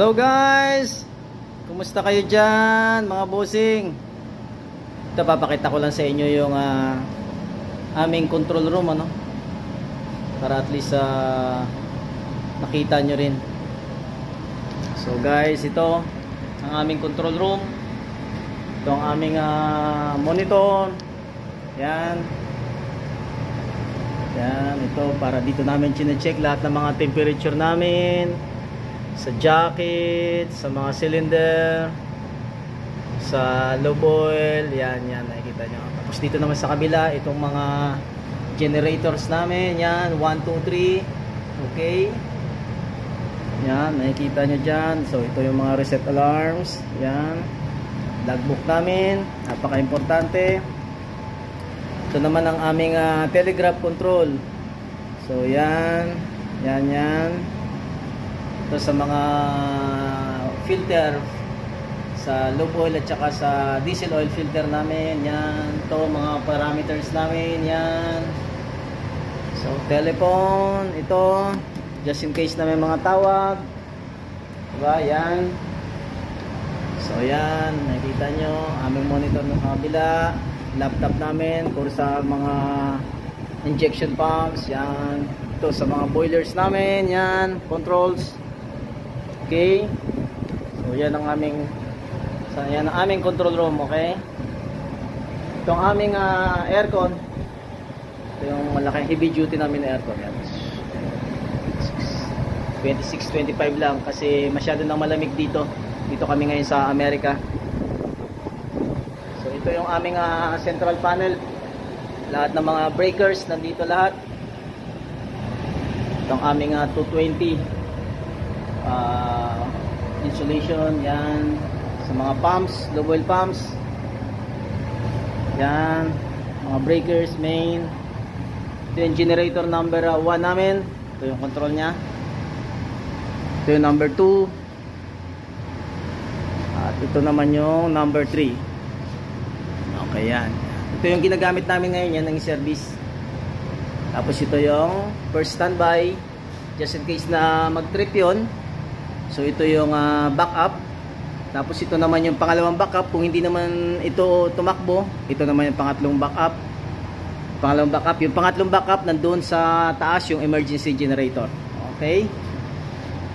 Hello guys! Kumusta kayo dyan mga bossing? Ito, papakita ko lang sa inyo yung aming control room, ano? Para at least nakita nyo rin. So guys, ito ang aming control room. Ito ang aming monitor. Yan. Yan, ito para dito namin chine-check lahat ng mga temperature namin. Sa jacket, sa mga cylinder, sa lobe oil, yan, nakikita nyo. Tapos dito naman sa kabila, itong mga generators namin, yan, 1, 2, 3, okay. Yan, nakikita nyo dyan. So ito yung mga reset alarms, yan. Logbook namin, napaka-importante. Ito naman ang aming telegraph control. So yan. Ito sa mga filter sa lobe oil at saka sa diesel oil filter namin, yan. Ito mga parameters namin, yan. So telephone, ito just in case na may mga tawag, diba, yan. So yan, nakita nyo aming monitor ng kabila, laptop namin for sa mga injection pumps, yan. Ito sa mga boilers namin, yan, controls. Okay. So yan ang aming control room, okay? Itong aming aircon. Ito yung malaking heavy duty namin na aircon, yan. 26, 25 lang kasi masyado nang malamig dito. Dito kami ngayon sa Amerika. So ito yung aming central panel. Lahat ng mga breakers nandito lahat. Itong aming 220 insulation, yan. Sa mga pumps, lobe oil pumps, yan. Mga breakers, main. Ito yung generator number 1 namin. Ito yung control nya. Ito yung number 2. At ito naman yung number 3. Okay, yan. Ito yung ginagamit namin ngayon, yan ang service. Tapos ito yung first standby, just in case na mag-trip yun. So ito yung backup. Tapos ito naman yung pangalawang backup. Kung hindi naman ito tumakbo, ito naman yung pangatlong backup. Yung pangatlong backup nandoon sa taas yung emergency generator. Okay?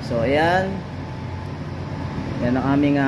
So ayan. Yan ang aming